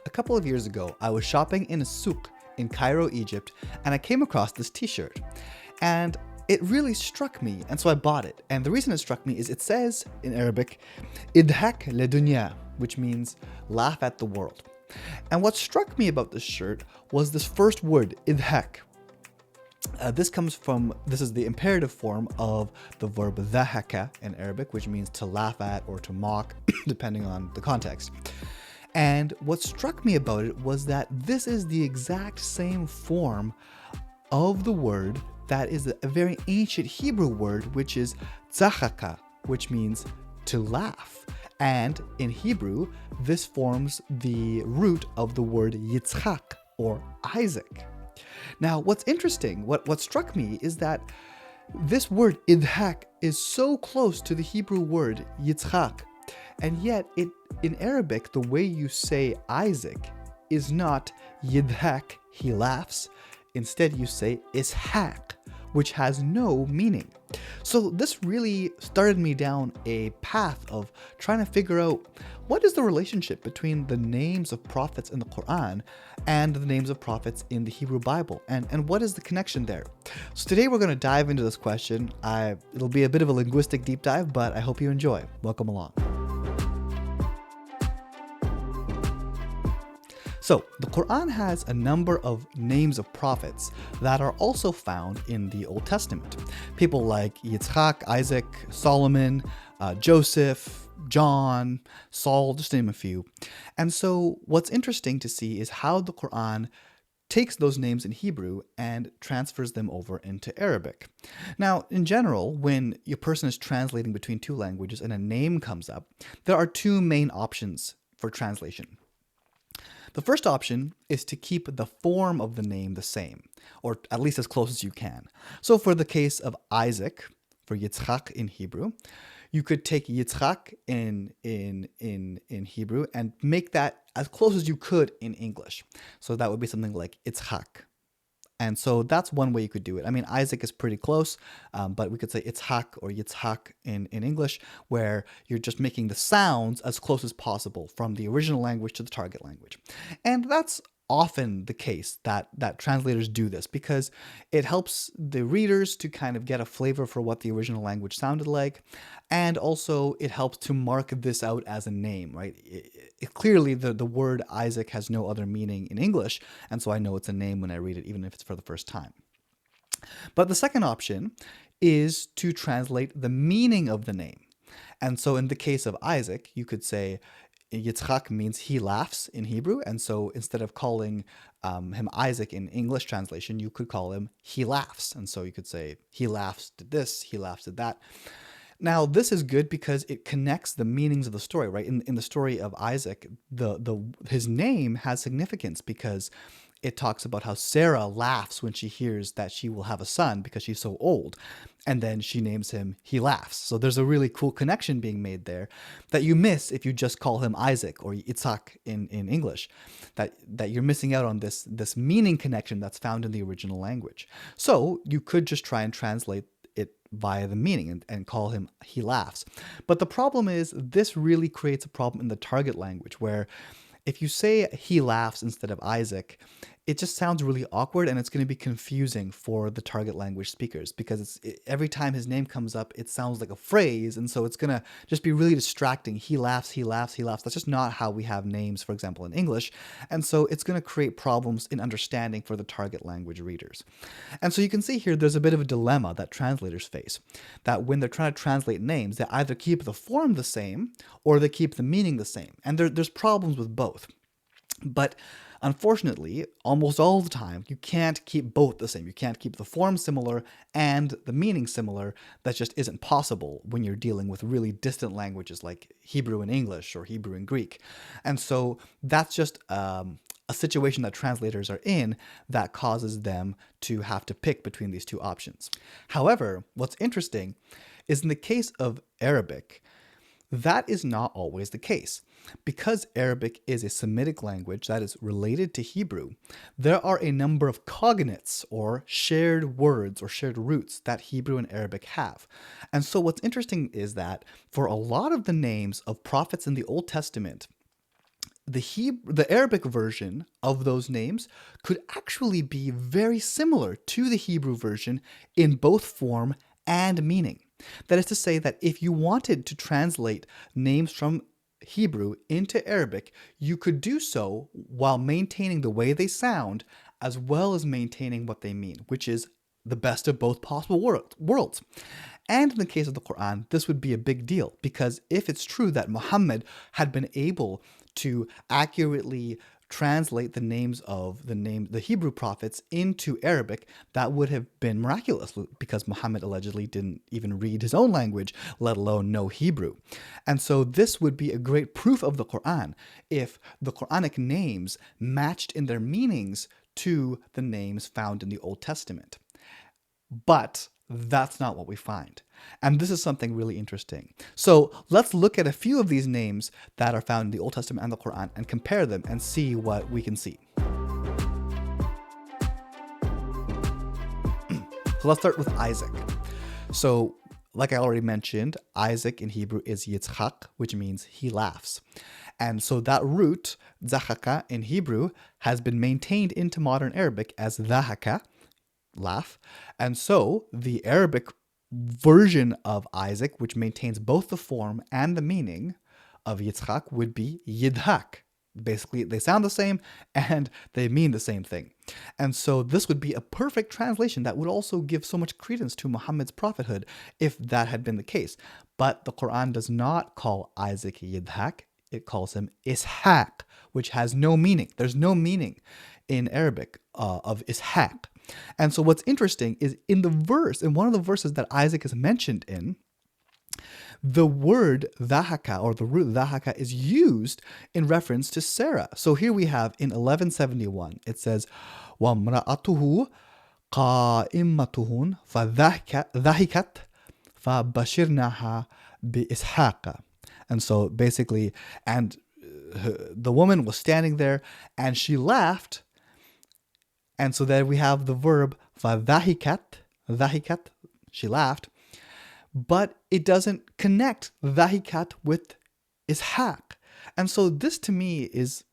A couple of years ago, I was shopping in a souk in Cairo, Egypt, and I came across this t-shirt. And it really struck me, and so I bought it. And the reason it struck me is it says in Arabic, idhak le dunya, which means laugh at the world. And what struck me about this shirt was this first word, idhak. This is the imperative form of the verb dhahaka in Arabic, which means to laugh at or to mock, depending on the context. And what struck me about it was that this is the exact same form of the word that is a very ancient Hebrew word, which is tzachaka, which means to laugh. And in Hebrew, this forms the root of the word Yitzchak, or Isaac. Now, what's interesting, what struck me is that this word idhak is so close to the Hebrew word Yitzchak, and yet in Arabic, the way you say Isaac is not yidhak, he laughs. Instead, you say ishaq, which has no meaning. So this really started me down a path of trying to figure out what is the relationship between the names of prophets in the Qur'an and the names of prophets in the Hebrew Bible, and what is the connection there? So today we're going to dive into this question. It'll be a bit of a linguistic deep dive, but I hope you enjoy. Welcome along. So, the Quran has a number of names of prophets that are also found in the Old Testament. People like Yitzchak, Isaac, Solomon, Joseph, John, Saul, just to name a few. And so, what's interesting to see is how the Quran takes those names in Hebrew and transfers them over into Arabic. Now, in general, when a person is translating between two languages and a name comes up, there are two main options for translation. The first option is to keep the form of the name the same, or at least as close as you can. So for the case of Isaac, for Yitzchak in Hebrew, you could take Yitzchak in Hebrew and make that as close as you could in English. So that would be something like Itzhak. And so that's one way you could do it. I mean, Isaac is pretty close, but we could say Itzhak or Yitzhak in English, where you're just making the sounds as close as possible from the original language to the target language. And that's often the case that translators do this because it helps the readers to kind of get a flavor for what the original language sounded like. And also it helps to mark this out as a name, right? Clearly the word Isaac has no other meaning in English. And so I know it's a name when I read it, even if it's for the first time. But the second option is to translate the meaning of the name. And so in the case of Isaac, you could say, Yitzchak means he laughs in Hebrew, and so instead of calling him Isaac in English translation, you could call him he laughs. And so you could say he laughs at this, he laughs at that. Now, this is good because it connects the meanings of the story, right? In the story of Isaac, his name has significance because it talks about how Sarah laughs when she hears that she will have a son because she's so old. And then she names him He Laughs. So there's a really cool connection being made there that you miss if you just call him Isaac or Yitzhak in English, that you're missing out on this meaning connection that's found in the original language. So you could just try and translate it via the meaning and call him He Laughs. But the problem is this really creates a problem in the target language where if you say he laughs instead of Isaac, it just sounds really awkward and it's going to be confusing for the target language speakers because every time his name comes up, it sounds like a phrase. And so it's going to just be really distracting. He laughs, he laughs, he laughs. That's just not how we have names, for example, in English. And so it's going to create problems in understanding for the target language readers. And so you can see here, there's a bit of a dilemma that translators face, that when they're trying to translate names, they either keep the form the same or they keep the meaning the same. And there's problems with both. But unfortunately, almost all the time, you can't keep both the same. You can't keep the form similar and the meaning similar. That just isn't possible when you're dealing with really distant languages like Hebrew and English or Hebrew and Greek. And so that's just a situation that translators are in that causes them to have to pick between these two options. However, what's interesting is in the case of Arabic, that is not always the case. Because Arabic is a Semitic language that is related to Hebrew, there are a number of cognates or shared words or shared roots that Hebrew and Arabic have. And so what's interesting is that for a lot of the names of prophets in the Old Testament, the Arabic version of those names could actually be very similar to the Hebrew version in both form and meaning. That is to say that if you wanted to translate names from Hebrew into Arabic, you could do so while maintaining the way they sound as well as maintaining what they mean, which is the best of both possible worlds. And in the case of the Quran, this would be a big deal because if it's true that Muhammad had been able to accurately translate the names of the Hebrew prophets into Arabic, that would have been miraculous because Muhammad allegedly didn't even read his own language, let alone know Hebrew. And so this would be a great proof of the Quran if the Quranic names matched in their meanings to the names found in the Old Testament. But that's not what we find. And this is something really interesting. So let's look at a few of these names that are found in the Old Testament and the Quran and compare them and see what we can see. So let's start with Isaac. So like I already mentioned, Isaac in Hebrew is Yitzchak, which means he laughs. And so that root, Zachaka in Hebrew, has been maintained into modern Arabic as Dhahaka, laugh. And so the Arabic version of Isaac, which maintains both the form and the meaning of Yitzchak, would be Yidhak. Basically, they sound the same and they mean the same thing. And so this would be a perfect translation that would also give so much credence to Muhammad's prophethood if that had been the case. But the Quran does not call Isaac Yidhak. It calls him Ishaq, which has no meaning. There's no meaning in Arabic of Ishaq. And so what's interesting is in one of the verses that Isaac is mentioned in, the word dhahaka or the root dhahaka is used in reference to Sarah. So here we have in 1171, it says, وَامْرَأَتُهُ قَائِمَّتُهُنْ فَضَحِكَتْ فَبَشِرْنَاهَا بِإِسْحَاقَ. And so basically, the woman was standing there and she laughed. And so there we have the verb dhahikat, she laughed, but it doesn't connect dhahikat with ishaq. And so this to me is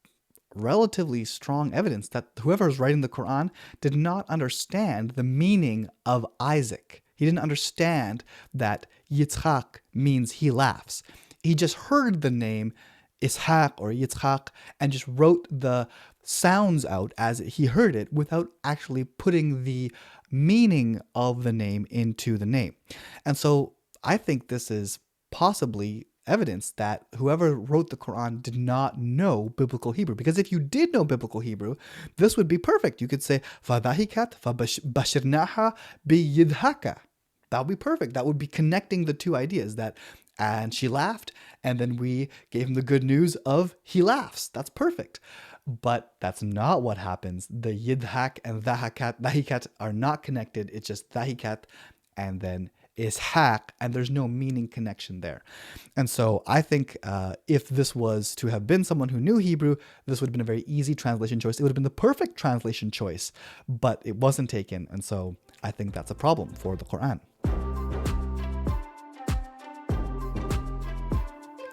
relatively strong evidence that whoever is writing the Quran did not understand the meaning of Isaac. He didn't understand that Yitzchak means he laughs. He just heard the name Ishaq or Yitzchak and just wrote the sounds out as he heard it without actually putting the meaning of the name into the name. And so I think this is possibly evidence that whoever wrote the Quran did not know biblical Hebrew. Because if you did know biblical Hebrew, this would be perfect. You could say, فَضَحِكَتْ فَبَشِرْنَاهَا بِيِدْهَكَ. That would be perfect. That would be connecting the two ideas and she laughed, and then we gave him the good news of he laughs. That's perfect. But that's not what happens. The yidhak and dahikat are not connected. It's just dahikat and then ishaq, and there's no meaning connection there. And so I think if this was to have been someone who knew Hebrew, this would have been a very easy translation choice. It would have been the perfect translation choice, but it wasn't taken. And so I think that's a problem for the Quran.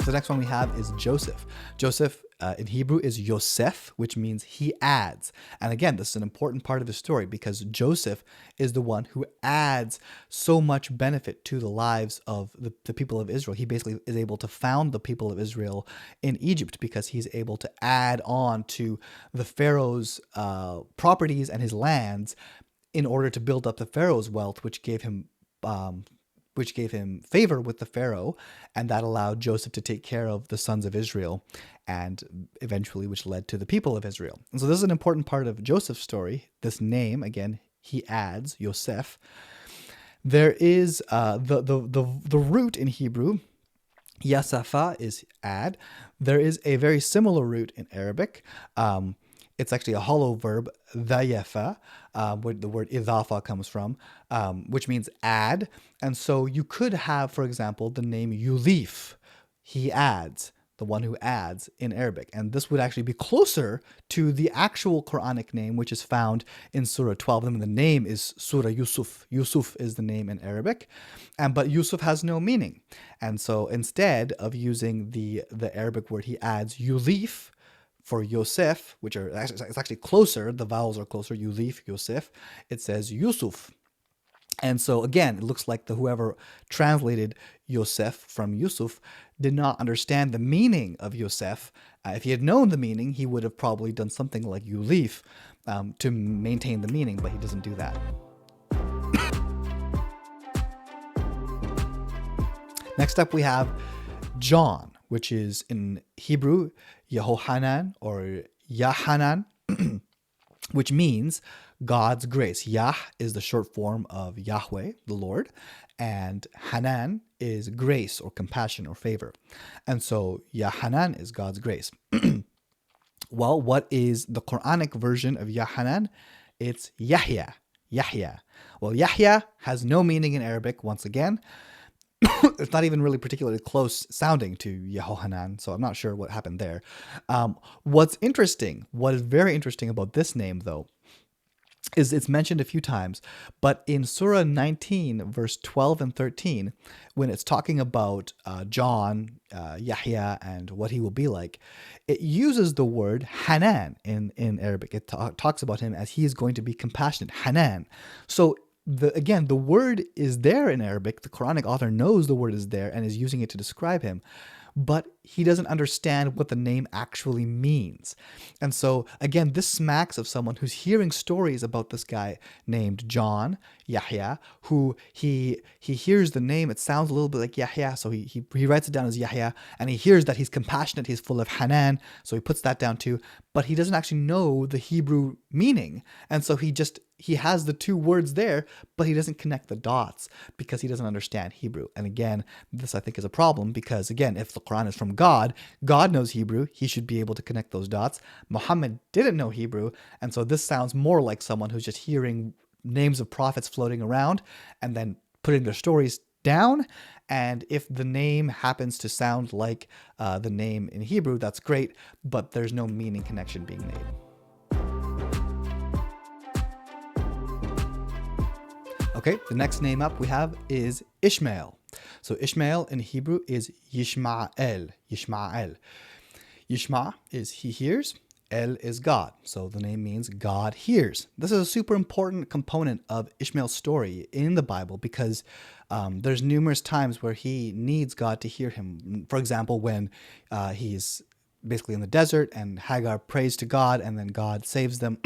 The next one we have is Joseph. Joseph in Hebrew is Yosef, which means he adds. And again, this is an important part of the story because Joseph is the one who adds so much benefit to the lives of the people of Israel. He basically is able to found the people of Israel in Egypt because he's able to add on to the Pharaoh's properties and his lands in order to build up the Pharaoh's wealth, which gave him favor with the Pharaoh, and that allowed Joseph to take care of the sons of Israel, and eventually which led to the people of Israel. And so this is an important part of Joseph's story. This name, again, he adds, Yosef. There is the root in Hebrew, yasafa, is add. There is a very similar root in Arabic. It's actually a hollow verb, dhayafa, where the word idhafa comes from, which means add. And so you could have, for example, the name Yudhif, he adds, the one who adds in Arabic. And this would actually be closer to the actual Quranic name, which is found in Surah 12. And the name is Surah Yusuf. Yusuf is the name in Arabic, but Yusuf has no meaning. And so instead of using the Arabic word he adds, Yudhif, for Yosef, which are it's actually closer, the vowels are closer, Yulif, Yosef, it says Yusuf. And so again, it looks like whoever translated Yosef from Yusuf did not understand the meaning of Yosef. If he had known the meaning, he would have probably done something like Yulif to maintain the meaning, but he doesn't do that. Next up, we have John, which is in Hebrew Yehohanan or Yahanan, which means God's grace. Yah is the short form of Yahweh, the Lord, and Hanan is grace or compassion or favor. And so Yahanan is God's grace. Well, what is the Quranic version of Yahanan? It's Yahya. Yahya. Well, Yahya has no meaning in Arabic, once again. It's not even really particularly close sounding to Yehohanan, so I'm not sure what happened there. What is very interesting about this name, though, is it's mentioned a few times, but in Surah 19, verse 12 and 13, when it's talking about John, Yahya, and what he will be like, it uses the word Hanan in Arabic. It talks about him as he is going to be compassionate, Hanan. So the word is there in Arabic. The Quranic author knows the word is there and is using it to describe him, but he doesn't understand what the name actually means. And so, again, this smacks of someone who's hearing stories about this guy named John, Yahya, who he hears the name, it sounds a little bit like Yahya, so he writes it down as Yahya, and he hears that he's compassionate, he's full of Hanan, so he puts that down too, but he doesn't actually know the Hebrew meaning. And so he has the two words there, but he doesn't connect the dots because he doesn't understand Hebrew. And again, this I think is a problem because, again, if the Quran is from God, God knows Hebrew, he should be able to connect those dots. Muhammad didn't know Hebrew, and so this sounds more like someone who's just hearing names of prophets floating around and then putting their stories down. And if the name happens to sound like the name in Hebrew, that's great, but there's no meaning connection being made. Okay, the next name up we have is Ishmael. So Ishmael in Hebrew is Yishmael. Yishmael. Yishma is he hears. El is God. So the name means God hears. This is a super important component of Ishmael's story in the Bible because there's numerous times where he needs God to hear him. For example, when he's basically in the desert and Hagar prays to God and then God saves them.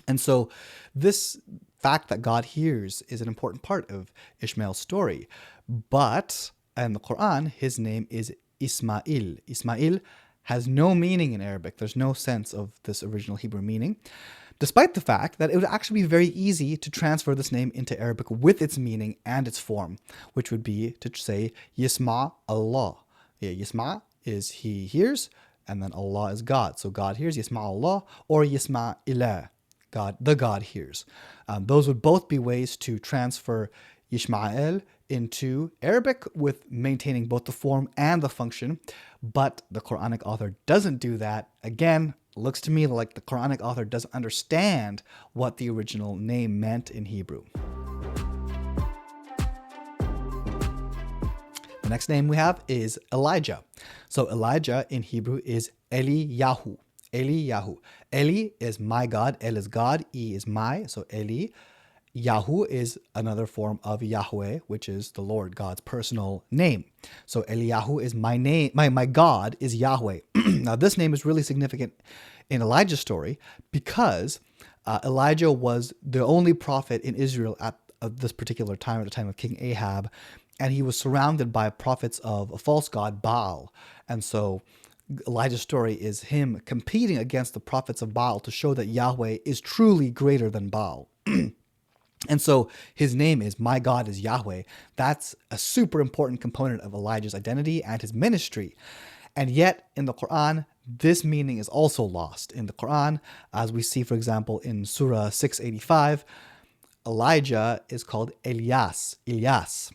And so this fact that God hears is an important part of Ishmael's story. But in the Quran, his name is Ismail. Ismail has no meaning in Arabic. There's no sense of this original Hebrew meaning, despite the fact that it would actually be very easy to transfer this name into Arabic with its meaning and its form, which would be to say Yisma Allah. Yeah, Yisma is he hears, and then Allah is God. So God hears, Yisma Allah, or Yisma Ilah, God, the God hears. Those would both be ways to transfer Yishmael into Arabic with maintaining both the form and the function, but the Quranic author doesn't do that. Again, looks to me like the Quranic author doesn't understand what the original name meant in Hebrew. The next name we have is Elijah. So Elijah in Hebrew is Eliyahu. Eliyahu. Eli is my God. El is God. E is my. So Eli. Yahu is another form of Yahweh, which is the Lord, God's personal name. So Eliyahu is my name. My God is Yahweh. Now this name is really significant in Elijah's story because Elijah was the only prophet in Israel at this particular time, at the time of King Ahab, and he was surrounded by prophets of a false god, Baal. And so Elijah's story is him competing against the prophets of Baal to show that Yahweh is truly greater than Baal. And so his name is My God is Yahweh. That's a super important component of Elijah's identity and his ministry. And yet in the Quran, this meaning is also lost. In the Quran, as we see, for example, in Surah 685, Elijah is called Ilyas. Ilyas.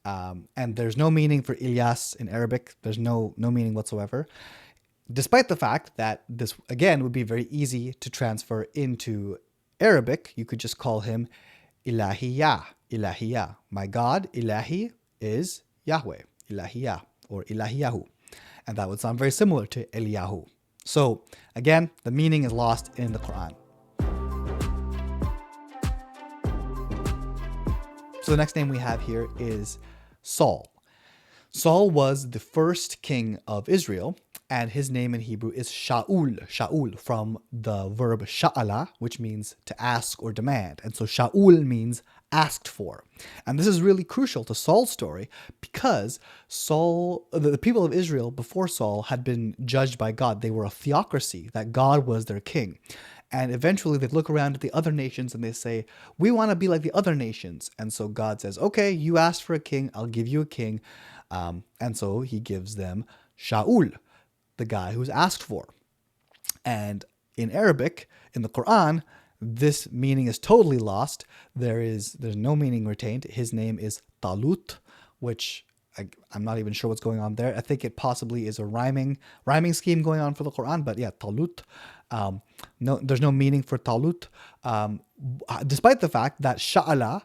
And there's no meaning for Ilyas in Arabic. There's no meaning whatsoever. Despite the fact that this, again, would be very easy to transfer into Arabic, you could just call him Ilahiyah. Ilahiyah. My God, Ilahi, is Yahweh. Ilahiyah or Ilahiyahu. And that would sound very similar to Eliyahu. So again, the meaning is lost in the Qur'an. So the next name we have here is Saul. Saul was the first king of Israel, and his name in Hebrew is Shaul. Shaul, from the verb sha'ala, which means to ask or demand. And so Shaul means asked for. And this is really crucial to Saul's story because the people of Israel before Saul had been judged by God. They were a theocracy, that God was their king. And eventually they look around at the other nations and they say, we want to be like the other nations. And so God says, okay, you asked for a king, I'll give you a king. And so he gives them Shaul, the guy who's asked for. And in Arabic, in the Quran, this meaning is totally lost. There's no meaning retained. His name is Talut, which I'm not even sure what's going on there. I think it possibly is a rhyming scheme going on for the Quran, but yeah, Talut. No, there's no meaning for Talut, despite the fact that Sha'ala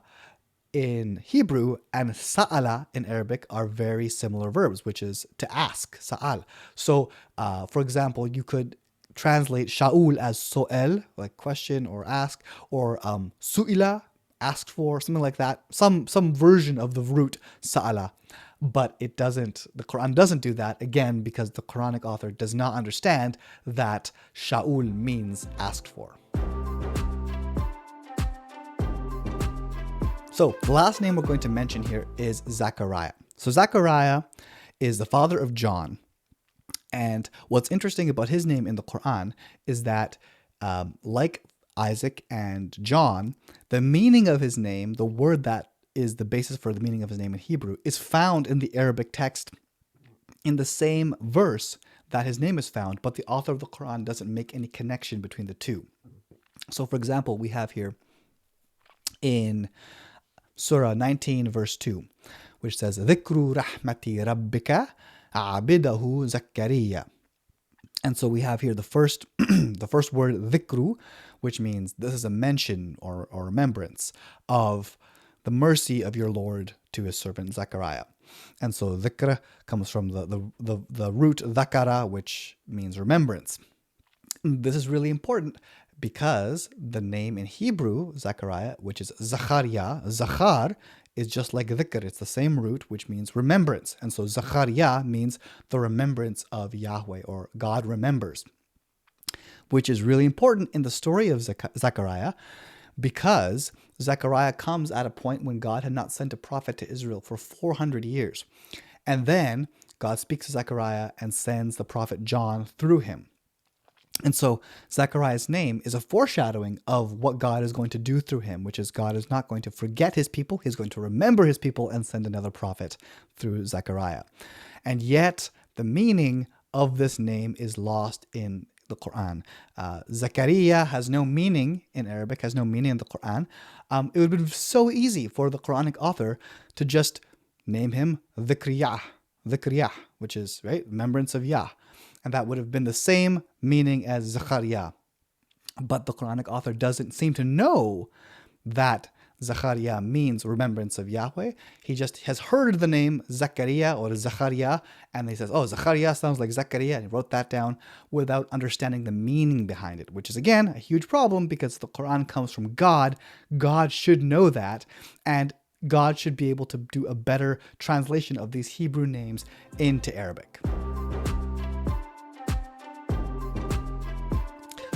in Hebrew and Sa'ala in Arabic are very similar verbs, which is to ask, Sa'al. So, for example, you could translate Shaul as So'el, like question or ask, or Su'ila, asked for, something like that. Some version of the root Sa'ala. But the Quran doesn't do that, again, because the Quranic author does not understand that Shaul means asked for. So the last name we're going to mention here is Zechariah. So Zechariah is the father of John. And what's interesting about his name in the Quran is that, like Isaac and John, the meaning of his name, the word that is the basis for the meaning of his name in Hebrew, is found in the Arabic text in the same verse that his name is found, but the author of the Quran doesn't make any connection between the two. So for example, we have here in Surah 19 verse 2, which says, ذِكْرُ رَحْمَةِ رَبِّكَ عَبِدَهُ زَكَّرِيَّا. And so we have here the first word dhikru, which means this is a mention or remembrance of the mercy of your Lord to his servant Zechariah. And so dhikr comes from the root dhakara, which means remembrance. This is really important because the name in Hebrew, Zechariah, which is Zachariah, Zachar, is just like dhikr. It's the same root, which means remembrance. And so Zachariah means the remembrance of Yahweh, or God remembers, which is really important in the story of Zechariah, because Zechariah comes at a point when God had not sent a prophet to Israel for 400 years. And then God speaks to Zechariah and sends the prophet John through him. And so Zechariah's name is a foreshadowing of what God is going to do through him, which is God is not going to forget his people. He's going to remember his people and send another prophet through Zechariah. And yet the meaning of this name is lost in the Quran. Zechariah has no meaning in Arabic, has no meaning in the Quran. It would be so easy for the Quranic author to just name him Dhikriyah, which is, right, remembrance of Yah. And that would have been the same meaning as Zechariah. But the Quranic author doesn't seem to know that Zechariah means remembrance of Yahweh. He just has heard the name Zechariah or Zechariah, and he says, oh, Zechariah sounds like Zechariah, and he wrote that down without understanding the meaning behind it, which is, again, a huge problem because the Quran comes from God. God should know that, and God should be able to do a better translation of these Hebrew names into Arabic.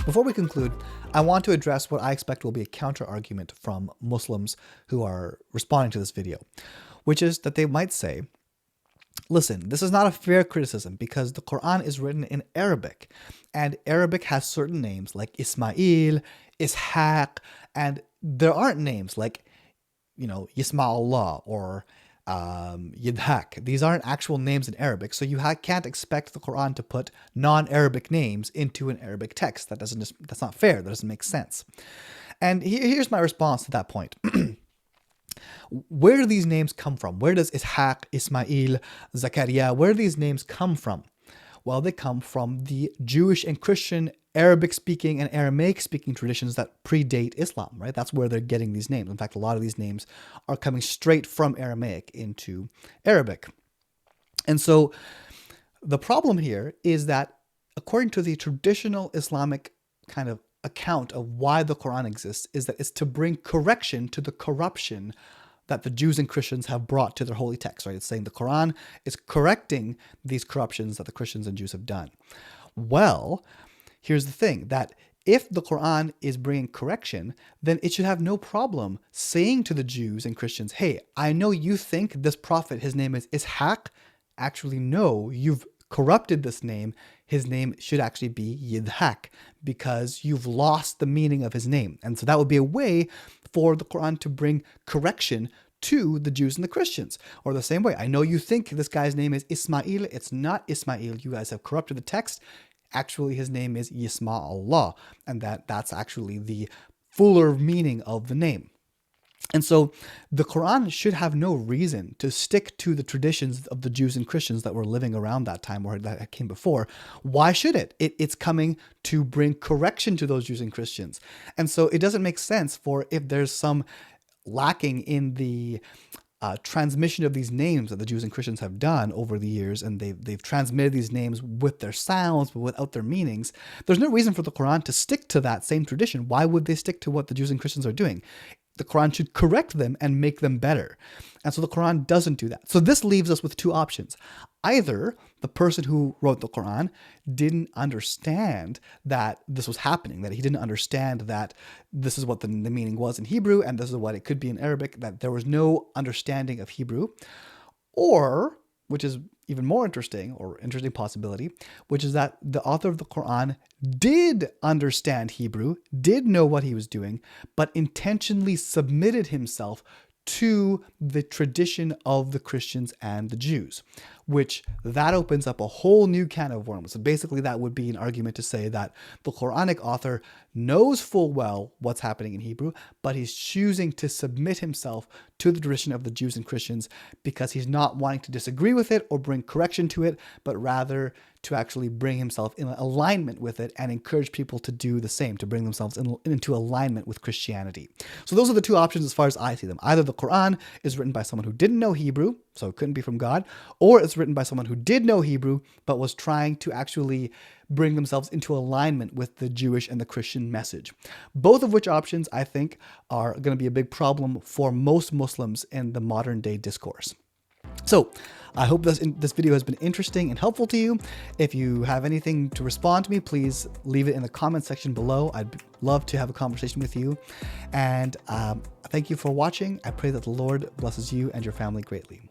Before we conclude, I want to address what I expect will be a counter-argument from Muslims who are responding to this video, which is that they might say, listen, this is not a fair criticism because the Quran is written in Arabic, and Arabic has certain names like Ismail, Ishaq, and there aren't names like, Yisma'Allah or Yidhak. These aren't actual names in Arabic, so you can't expect the Quran to put non-Arabic names into an Arabic text. That's not fair. That doesn't make sense. And here's my response to that point. Where do these names come from? Where does Ishaq, Ismail, Zechariah, where do these names come from? Well, they come from the Jewish and Christian Arabic-speaking and Aramaic-speaking traditions that predate Islam, right? That's where they're getting these names. In fact, a lot of these names are coming straight from Aramaic into Arabic. And so the problem here is that according to the traditional Islamic kind of account of why the Quran exists, is that it's to bring correction to the corruption that the Jews and Christians have brought to their holy text, right? It's saying the Quran is correcting these corruptions that the Christians and Jews have done. Well, here's the thing, that if the Quran is bringing correction, then it should have no problem saying to the Jews and Christians, hey, I know you think this prophet, his name is Ishaq. Actually, no, you've corrupted this name. His name should actually be Yidhak, because you've lost the meaning of his name. And so that would be a way for the Quran to bring correction to the Jews and the Christians. Or the same way, I know you think this guy's name is Ismail. It's not Ismail. You guys have corrupted the text. Actually, his name is Yisma'Allah, and that's actually the fuller meaning of the name. And so the Quran should have no reason to stick to the traditions of the Jews and Christians that were living around that time or that came before. Why should it? It's coming to bring correction to those Jews and Christians. And so it doesn't make sense for, if there's some lacking in the transmission of these names that the Jews and Christians have done over the years, and they've transmitted these names with their sounds but without their meanings, there's no reason for the Quran to stick to that same tradition. Why would they stick to what the Jews and Christians are doing? The Quran should correct them and make them better. And so the Quran doesn't do that. So this leaves us with two options. Either the person who wrote the Quran didn't understand that this was happening, that he didn't understand that this is what the meaning was in Hebrew and this is what it could be in Arabic, that there was no understanding of Hebrew. Or, which is even more interesting, or interesting possibility, which is that the author of the Quran did understand Hebrew, did know what he was doing, but intentionally submitted himself to the tradition of the Christians and the Jews, which that opens up a whole new can of worms. So basically that would be an argument to say that the Quranic author knows full well what's happening in Hebrew, but he's choosing to submit himself to the tradition of the Jews and Christians because he's not wanting to disagree with it or bring correction to it, but rather to actually bring himself in alignment with it and encourage people to do the same, to bring themselves into alignment with Christianity. So those are the two options as far as I see them. Either the Quran is written by someone who didn't know Hebrew, so it couldn't be from God, or it's written by someone who did know Hebrew, but was trying to actually bring themselves into alignment with the Jewish and the Christian message. Both of which options, I think, are going to be a big problem for most Muslims in the modern day discourse. So I hope this video has been interesting and helpful to you. If you have anything to respond to me, please leave it in the comment section below. I'd love to have a conversation with you. And thank you for watching. I pray that the Lord blesses you and your family greatly.